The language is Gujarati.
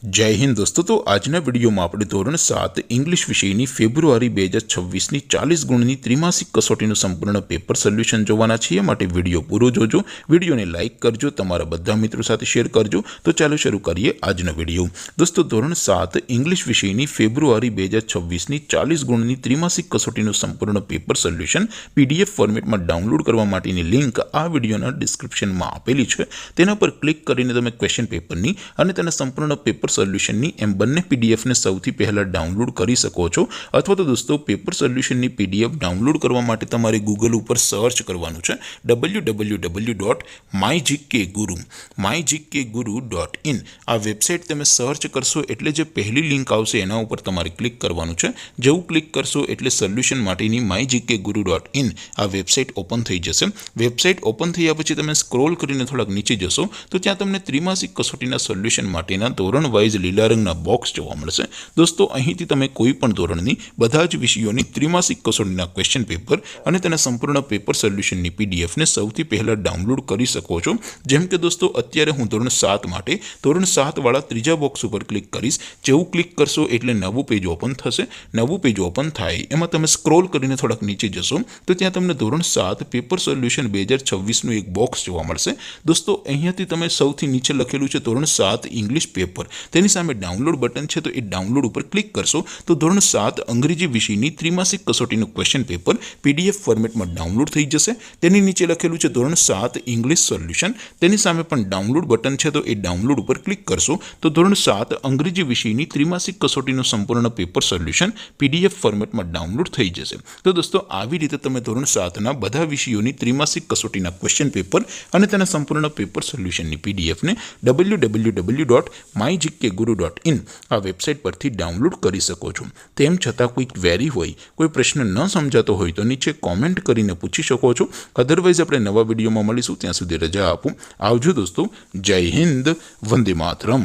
जय हिंद दोस्तों। तो आजना विडियो में આપણે ધોરણ 7 इंग्लिश विषयની ફેબ્રુઆરી 2026ની 40 ગુણની ત્રિમાસિક કસોટીનું સંપૂર્ણ પેપર સોલ્યુશન જોવાના છીએ। માટે વિડિયો પૂરો જોજો, વિડિયોને લાઈક કરજો, તમારા બધા મિત્રો સાથે શેર કરજો। તો ચાલો શરૂ કરીએ આજનો વિડિયો। દોસ્તો ધોરણ 7 इंग्लिश વિષયની ફેબ્રુઆરી 2026ની 40 ગુણની ત્રિમાસિક કસોટીનું સંપૂર્ણ પેપર સોલ્યુશન પીડીએફ ફોર્મેટમાં ડાઉનલોડ કરવા માટેની લિંક આ વિડિયોના ડિસ્ક્રિપ્શનમાં આપેલી છે। તેના પર ક્લિક કરીને તમે ક્વેશ્ચન પેપરની અને તેના સંપૂર્ણ પેપર સોલ્યુશનની એમ બંને પીડીએફને સૌથી પહેલા ડાઉનલોડ કરી શકો છો। અથવા તો દોસ્તો પેપર સોલ્યુશનની પીડીએફ ડાઉનલોડ કરવા માટે તમારે ગૂગલ ઉપર સર્ચ કરવાનું છે www.mygkguru.in। આ વેબસાઇટ તમે સર્ચ કરશો એટલે જે પહેલી લિંક આવશે એના ઉપર તમારે ક્લિક કરવાનું છે। જેવું ક્લિક કરશો એટલે સોલ્યુશન માટેની mygkguru.in આ વેબસાઇટ ઓપન થઈ જશે। વેબસાઇટ ઓપન થયા પછી તમે સ્ક્રોલ કરીને થોડાક નીચે જશો તો ત્યાં તમને ત્રિમાસિક કસોટીના સોલ્યુશન માટેના ધોરણ વાઇઝ લીલા રંગના બોક્સ જોવા મળશે। દોસ્તો અહીંથી તમે કોઈ પણ ધોરણની બધા જ વિષયોની ત્રિમાસિક કસોટીના ક્વેશ્ચન પેપર અને તેના સંપૂર્ણ પેપર સોલ્યુશનની પીડીએફને સૌથી પહેલા ડાઉનલોડ કરી શકો છો। જેમ કે દોસ્તો અત્યારે હું ધોરણ 7 માટે ધોરણ 7 વાળા ત્રીજા બોક્સ ઉપર ક્લિક કરીશ। જેવું ક્લિક કરશો એટલે નવું પેજ ઓપન થશે। નવું પેજ ઓપન થાય એમાં તમે સ્ક્રોલ કરીને થોડાક નીચે જશો તો ત્યાં તમને ધોરણ 7 પેપર સોલ્યુશન 2026નું એક બોક્સ જોવા મળશે। દોસ્તો અહીંયાથી તમે સૌથી નીચે લખેલું છે ધોરણ 7 ઇંગ્લિશ પેપર, તેની સામે ડાઉનલોડ બટન છે તો એ ડાઉનલોડ ઉપર ક્લિક કરશો તો ધોરણ 7 અંગ્રેજી વિષયની ત્રિમાસિક કસોટીનું ક્વેશ્ચન પેપર પીડીએફ ફોર્મેટમાં ડાઉનલોડ થઈ જશે। તેની નીચે લખેલું છે ધોરણ 7 ઇંગ્લિશ સોલ્યુશન, તેની સામે પણ ડાઉનલોડ બટન છે તો એ ડાઉનલોડ ઉપર ક્લિક કરશો તો ધોરણ 7 અંગ્રેજી વિષયની ત્રિમાસિક કસોટીનું સંપૂર્ણ પેપર સોલ્યુશન પીડીએફ ફોર્મેટમાં ડાઉનલોડ થઈ જશે। તો દોસ્તો આવી રીતે તમે ધોરણ 7ના બધા વિષયોની ત્રિમાસિક કસોટીના ક્વેશ્ચન પેપર અને તેના સંપૂર્ણ પેપર સોલ્યુશનની પીડીએફને www.mygkguru.in આ વેબસાઇટ પરથી ડાઉનલોડ કરી શકો છો। તેમ છતાં કોઈ ક્વેરી હોય, કોઈ પ્રશ્ન ન સમજાતો હોય તો નીચે કોમેન્ટ કરીને પૂછી શકો છો। અધરવાઇઝ આપણે નવા વિડીયોમાં મળીશું, ત્યાં સુધી રજા આપો। આવજો દોસ્તો, જય હિન્દ, વંદે માતરમ।